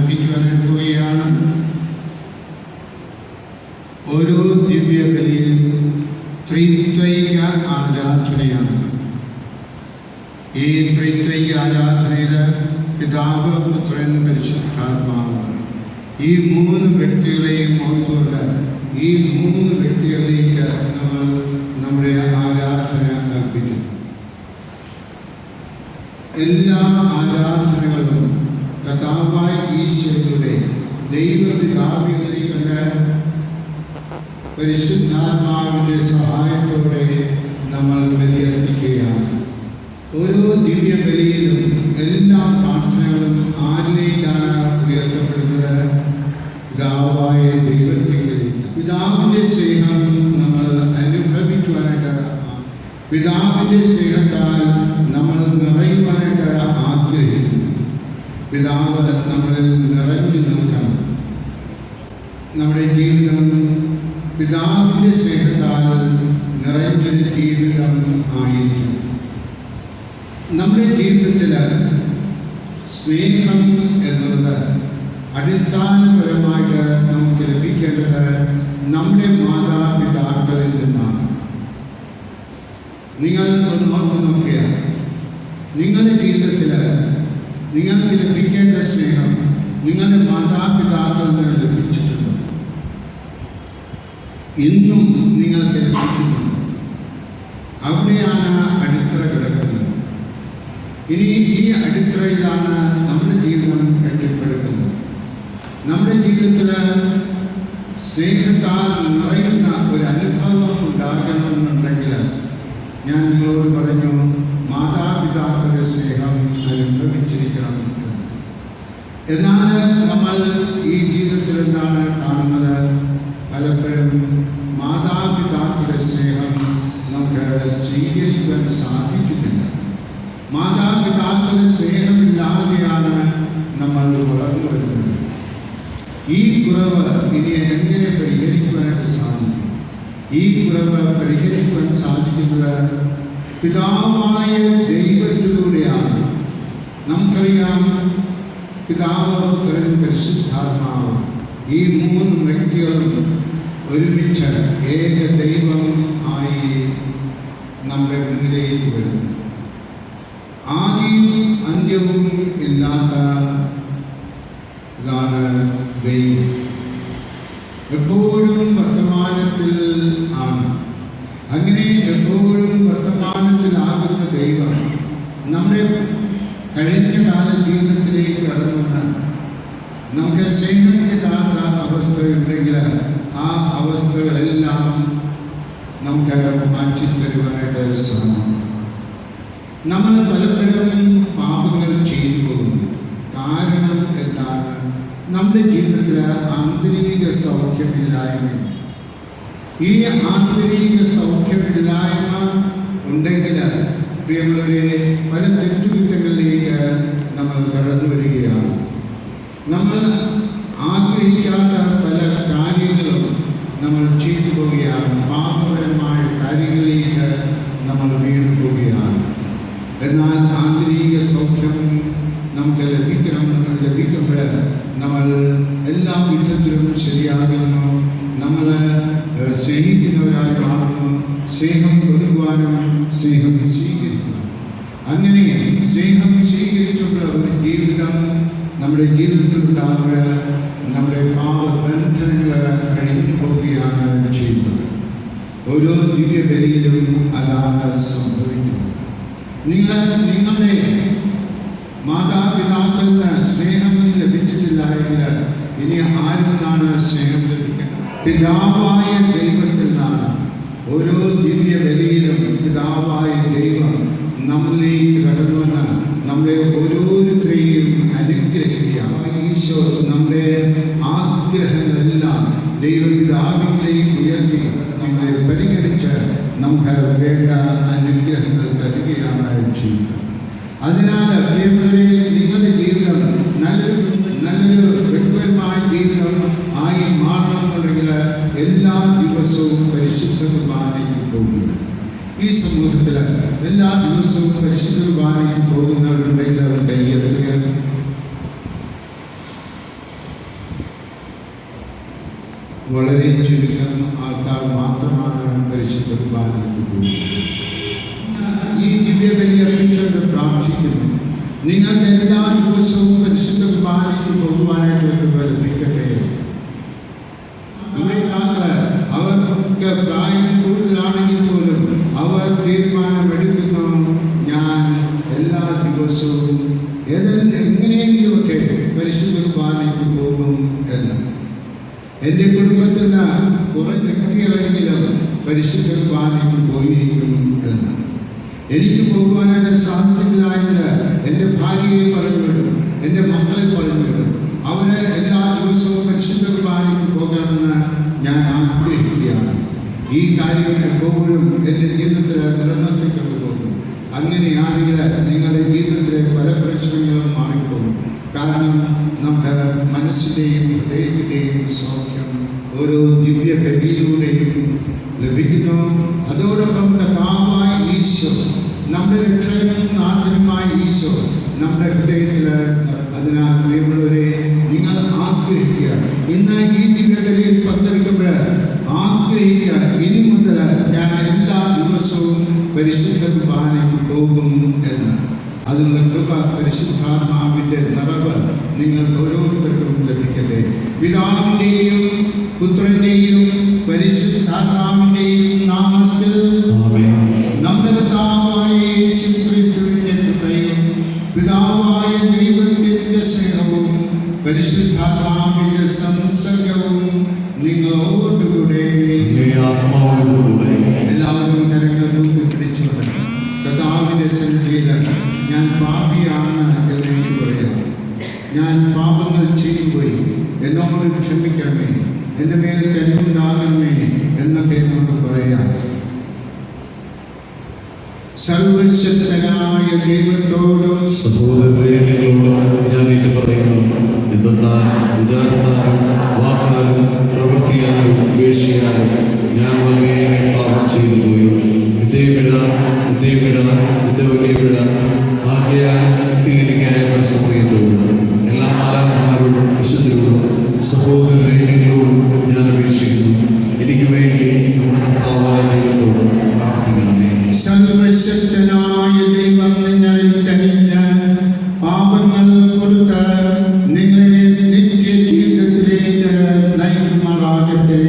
ആരംഭിക്കുവാനായിട്ട് പോവുകയാണ്. ഓരോ ദിവ്യബലിയും ത്രിത്വൈക ആരാധനയാണ്. ഈ ത്രിത്വൈക ആരാധനയിൽ പിതാവ്, പുത്രൻ, പരിശുദ്ധാത്മാവ് ഈ മൂന്ന് വ്യക്തികളെയും ഓർത്തുകൊണ്ട് ഈ മൂന്ന് വ്യക്തികളിലേക്ക് നമ്മൾ നമ്മുടെ ആരാധന അർപ്പിക്കും. എല്ലാ ആരാധനകളും കർത്താവായ ഈശോയുടെ ദൈവപിതാവിനെ കൊണ്ട് പരിശുദ്ധാത്മാവിൻ്റെ സഹായത്തോടെ നമ്മൾ ബലിയർപ്പിക്കുകയാണ്. ഓരോ ദിവ്യബലിയിലും എല്ലാ പ്രാർത്ഥനകളും ആരിലേക്കാണ് ഉയർത്തപ്പെടുന്നത്? പിതാവായ ദൈവത്തിലേക്ക്. പിതാവിൻ്റെ സ്നേഹം നമ്മൾ അനുഭവിക്കുവാനായിട്ട്, പിതാവിൻ്റെ സ്നേഹത്താൽ നമ്മൾ നിറയുവാനായിട്ട് ആഗ്രഹിക്കുന്നു. പിതാവ് നമ്മളിൽ നിറഞ്ഞു നിൽക്കണം. നമ്മുടെ ജീവിതം പിതാവിൻ്റെ സ്നേഹത്താൽ നിറഞ്ഞൊരു ജീവിതം ആയിരിക്കും. നമ്മുടെ ജീവിതത്തിൽ സ്നേഹം എന്നുള്ളത് അടിസ്ഥാനപരമായിട്ട് നമുക്ക് ലഭിക്കേണ്ടത് നമ്മുടെ മാതാപിതാക്കളിൽ നിന്നാണ്. നിങ്ങൾ ഒന്ന് ഓർത്ത് നോക്കിയാൽ നിങ്ങളുടെ ജീവിതത്തിൽ നിങ്ങൾക്ക് ലഭിക്കേണ്ട സ്നേഹം നിങ്ങളുടെ മാതാപിതാക്കളിൽ നിന്ന് ലഭിച്ചിട്ടുണ്ട്. ഇന്നും നിങ്ങൾക്ക് ലഭിക്കുന്നുണ്ട്. അവിടെയാണ് അടിത്തറ കിടക്കുന്നത്. ഇനി ഈ അടിത്തറയിലാണ് നമ്മുടെ ജീവിതം കെട്ടിപ്പടുക്കുന്നത്. നമ്മുടെ ജീവിതത്തിൽ സ്നേഹത്താൽ നിറയുന്ന ഒരു അനുഭവം ഉണ്ടാകണമെന്നുണ്ടെങ്കിൽ ഞാൻ നിങ്ങളോട് പറഞ്ഞു, മാതാപിതാക്കളുടെ സ്നേഹം അനുഭവിച്ചിരിക്കണം എന്ന്. എന്നാൽ നമ്മൾ ഈ ജീവിതത്തിൽ എന്താണ് കാണുന്നത്? പലപ്പോഴും മാതാപിതാക്കളുടെ സ്നേഹം നമുക്ക് സ്വീകരിക്കാൻ സാധിക്കുന്നില്ല. മാതാപിതാക്കളുടെ സ്നേഹമില്ലാതെയാണ് നമ്മൾ വളർന്നു വരുന്നത്. ഈ കുറവ് ഇനി എങ്ങനെ പരിഹരിക്കുവാനായിട്ട് സാധിക്കും? ഈ കുറവ് പരിഹരിക്കുവാൻ സാധിക്കുന്നത് പിതാവായ ദൈവത്തിലൂടെയാണ്. നമുക്കറിയാം, പിതാവ്, പുത്രൻ, പരിശുദ്ധാത്മാവ് ഈ മൂന്ന് വ്യക്തികളും ഒരുമിച്ച് ഏക ദൈവം ആയി നമ്മുടെ മുന്നിലേക്ക് വരുന്നു. ആദിയും അന്ത്യവും ഇല്ലാത്ത ഇതാണ് ദൈവം. എപ്പോഴും വർത്തമാനത്തിൽ ആണ്. അങ്ങനെ എപ്പോഴും വർത്തമാനത്തിലാകുന്ന ദൈവം നമ്മുടെ കഴിഞ്ഞ കാല ജീവിതത്തിലേക്ക് കടന്നുകൊണ്ട് നമുക്ക് സ്നേഹം കിട്ടാത്ത അവസ്ഥയുണ്ടെങ്കിൽ ആ അവസ്ഥകളെല്ലാം നമുക്ക് മാറ്റിത്തരുവാനായിട്ട് സാധിക്കും. നമ്മൾ പലപ്പോഴും പാപങ്ങൾ ചെയ്തു പോകുന്നു. കാരണം എന്താണ്? നമ്മുടെ ജീവിതത്തിൽ ആന്തരിക സൗഖ്യമില്ലായ്മ. ഈ ആന്തരിക സൗഖ്യമില്ലായ്മ ഉണ്ടെങ്കിൽ പ്രിയമുള്ളവരെ, പല തെറ്റുകുറ്റങ്ങളിലേക്ക് നമ്മൾ കടന്നു വരികയാണ്. നമ്മൾ ആഗ്രഹിക്കാത്ത പല കാര്യങ്ങളും നമ്മൾ ചെയ്തു പോവുകയാണ്. പാപപരമായ കാര്യങ്ങളിലേക്ക് നമ്മൾ വീണു പോവുകയാണ്. എന്നാൽ ആന്തരിക സൗഖ്യം നമുക്ക് ലഭിക്കുമ്പോൾ നമ്മൾ എല്ലാ വിധത്തിലും ശരിയാകുന്നു. നമ്മൾ സ്നേഹിക്കുന്നവരായി മാറുന്നു. സ്നേഹം കൊടുക്കുവാനും സ്നേഹം സ്വീകരിക്കുന്നു. അങ്ങനെ സ്നേഹം സ്വീകരിച്ചുള്ള ഒരു ജീവിതം നമ്മുടെ ജീവിതത്തിൽ ഉണ്ടാകുമ്പോൾ നമ്മുടെ പാപബന്ധനങ്ങൾ കഴിഞ്ഞു പോവുകയാണ് ചെയ്യുന്നത്. ഓരോ ദിവ്യബലിയിലും അതാണ് സംഭവിക്കുന്നത്. നിങ്ങളുടെ മാതാപിതാക്കൾക്ക് സ്നേഹം ലഭിച്ചിട്ടില്ല എങ്കിൽ ഇനി ആരിൽ നിന്നാണ് സ്നേഹം ലഭിക്കുന്നത്? പിതാവായ ദൈവത്തിൽ നിന്നാണ്. ഓരോ ദിവ്യബലിയിലും പിതാവായ ദൈവം നമ്മളിലേക്ക് കടന്നുവന്ന് നമ്മളെ ഓരോരുത്തരെയും അനുഗ്രഹിക്കുക. ഈശോ നമ്മുടെ ആഗ്രഹങ്ങളെല്ലാം ദൈവപിതാവിലേക്ക് ഉയർത്തി നമ്മളെ പരിഗണിച്ച് നമുക്ക് വേണ്ട അനുഗ്രഹങ്ങൾ തരികയാണ് ചെയ്യുന്നത്. അതിനാൽ പ്രിയമുള്ളവരെ, നിങ്ങളുടെ ജീവിതം നല്ലൊരു വ്യക്തിപരമായ ജീവിതം ആയി മാറണമെന്നുണ്ടെങ്കിൽ എല്ലാ ദിവസവും പരിശുദ്ധ കുർബാനയ്ക്ക് പോകുക. ഈ സമൂഹത്തിൽ എല്ലാ ദിവസവും പരിശുദ്ധ കുർബാനയ്ക്ക് പോകുന്നവരുണ്ടെങ്കിൽ അവർ കൈയെത്തുക. വളരെ ചുരുക്കം ആൾക്കാർ മാത്രമാണ് പരിശുദ്ധ കുർബാനയ്ക്ക് പോകുന്നത്. ഈ ദിവ്യബലി അർപ്പിച്ചുകൊണ്ട് പ്രാർത്ഥിക്കുന്നു, നിങ്ങൾക്ക് എല്ലാ ദിവസവും പരിശുദ്ധ കുർബാനയ്ക്ക് പോകുവാനായിട്ട് ലഭിക്കട്ടെ. അവർക്ക് പ്രായം കൂടുതലാണെങ്കിൽ പോലും അവർ തീരുമാനമെടുക്കുന്നു, ഞാൻ എല്ലാ ദിവസവും എങ്ങനെയെങ്കിലുമൊക്കെ പരിശുദ്ധ കുർബാനയ്ക്ക് പോകും എന്ന്. എൻ്റെ കുടുംബത്തിൽ നിന്ന് കുറേ വ്യക്തികളെങ്കിലും പരിശുദ്ധ കുർബാനയ്ക്ക് പോയിരിക്കും എന്ന്. എനിക്ക് പോകുവാനായിട്ട് സാധിക്കില്ലായെങ്കിൽ എൻ്റെ ഭാര്യയെ പറഞ്ഞുവിടും, എൻ്റെ മക്കളെ പറഞ്ഞുവിടും. അവരെ എല്ലാ ദിവസവും പരിശുദ്ധ കുർബാനയ്ക്ക് പോകണമെന്ന് ഞാൻ ആഗ്രഹിക്കുകയാണ്. ഈ കാര്യം എപ്പോഴും എൻ്റെ ജീവിതത്തിൽ നിലനിർത്തിക്കൊണ്ട് പോകും. അങ്ങനെയാണെങ്കിൽ നിങ്ങളുടെ ജീവിതത്തിലെ പല പ്രശ്നങ്ങളും മാറിപ്പോകും. കാരണം നമ്മുടെ മനസ്സിൻ്റെയും ഹൃദയത്തിൻ്റെയും സൗഖ്യം ഓരോ ദിവ്യ ബലിയിലൂടെയും ലഭിക്കുന്നു. അതോടൊപ്പം കർത്താവായ ഈശോ, നമ്മുടെ രക്ഷകനും നാഥനുമായ ഈശോ നമ്മുടെ ഹൃദയത്തിൽ. അതിനാൽ പ്രിയമുള്ളവരെ, നിങ്ങൾ ആഗ്രഹിക്കുക, ഇന്ന് ഈ ദിവ്യബലിയിൽ പങ്കെടുക്കുമ്പോൾ ആഗ്രഹിക്കുക, ഇനി മുതൽ ഞാൻ എല്ലാ ദിവസവും പരിശുദ്ധ കുർബാനയ്ക്ക് പോകും എന്ന്. അതിനുള്ള കൃപ, പരിശുദ്ധാത്മാവിൻ്റെ നിറവ് നിങ്ങൾക്ക് ഓരോരുത്തർക്കും ലഭിക്കട്ടെ. പിതാവിൻ്റെയും പുത്രൻ്റെയും പരിശുദ്ധാത്മാവിൻ്റെയും നാമത്തിൽ നമ്മുടെ കർത്താവായ യേശുക്രിസ്തുവിന്റെ കൃപയും പിതാവായ ദൈവത്തിന്റെ സ്നേഹവും പരിശുദ്ധാത്മാവിന്റെ സംസർഗവും നിങ്ങളോടുകൂടെ എല്ലാവരും കരങ്ങൾ പിടിച്ചുകൊണ്ട് കർത്താവിന്റെ സന്നിധിയിൽ ഞാൻ പാപിയാണ് എന്ന് എനിക്ക് പറയാം. ഞാൻ പാപങ്ങൾ ചെയ്യുമ്പോയി എന്നോട് ക്ഷമിക്കണമേ, എൻ്റെ മേൽ കരുണയുണ്ടാകണമേ എന്നൊക്കെ നമുക്ക് പറയാം. സർവശക്തനായ ദൈവത്തോടും സഹോദരങ്ങളോടും ഞാൻ ഇത് പറയുന്നു, എന്തെന്നാൽ വിചാരത്താലും വാക്കാലും പ്രവൃത്തിയാലും ഉപേക്ഷിയാലും ഞാൻ വളരെയേറെ പാപം ചെയ്തു പോയി. എൻ്റെ വലിയ പിഴ ആകയാൽ തീരുകയായ സമയത്തോടും എല്ലാ മാലാഖമാരോടും വിശുദ്ധരോടും സഹോദരങ്ങളോടും ഞാൻ അപേക്ഷിക്കുന്നു, എനിക്ക് വേണ്ടി നമ്മുടെ കർത്താവായ ദൈവത്തോട് പ്രാർത്ഥിക്കണമേ. സർവശക്തനായ ദൈവം നിങ്ങളിൽ കനിഞ്ഞ് പാപങ്ങൾ പൊറുത്ത് നിങ്ങളെ നിത്യജീവിതത്തിലേക്ക് നയിക്കുമാറാകട്ടെ.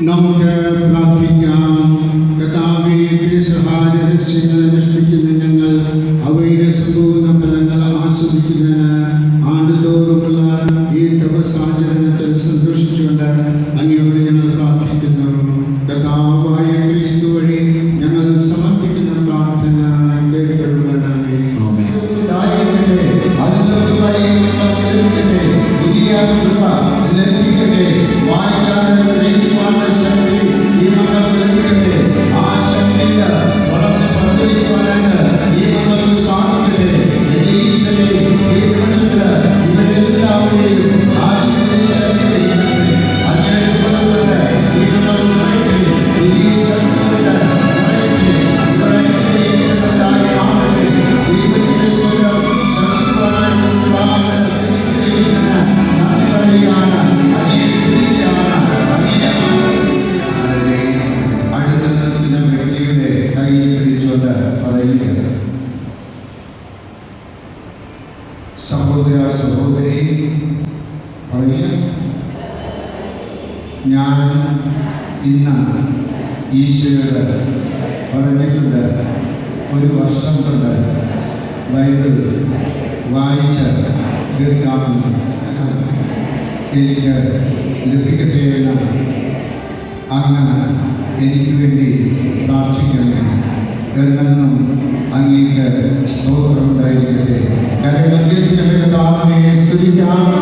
നമുക്ക് പ്രാർത്ഥിക്കാം. കർത്താവേ, രഹസ്യങ്ങൾ അനുഷ്ഠിക്കുന്ന ഞങ്ങൾ അവയുടെ സമ്പൂർണ്ണ ഫലങ്ങൾ ആസ്വദിക്കുന്നതിന് ആണ്ടുതോറുമുള്ള ഈ തപസ്സാചരണത്തിൽ സന്തോഷിച്ചുകൊണ്ട് അങ്ങയോട് ഞങ്ങൾ പ്രാർത്ഥിക്കുന്നു. കർത്താവായ ക്രിസ്തു വഴി ഞങ്ങൾ സമർപ്പിക്കുന്ന പ്രാർത്ഥന കേട്ടുകൊള്ളണമേ. പുതിയ കൃപ ലഭിക്കട്ടെ. സഹോദര സഹോദരി പറയുക, ഞാൻ ഇന്ന് ഈശോയോട് പറഞ്ഞിട്ടുണ്ട്, ഒരു വർഷം കൊണ്ട് ബൈബിൾ വായിച്ച് തീർക്കാമെന്ന് എനിക്ക് ലഭിക്കട്ടെ എന്ന് അങ്ങ് എനിക്ക് വേണ്ടി പ്രാർത്ഥിക്കണമേ. എന്നെന്നും അങ്ങേക്ക് സ്തോത്രമുണ്ടായിരിക്കട്ടെ. കരങ്ങൾ ഉയർത്തി കർത്താവിനെ സ്തുതിക്കാം.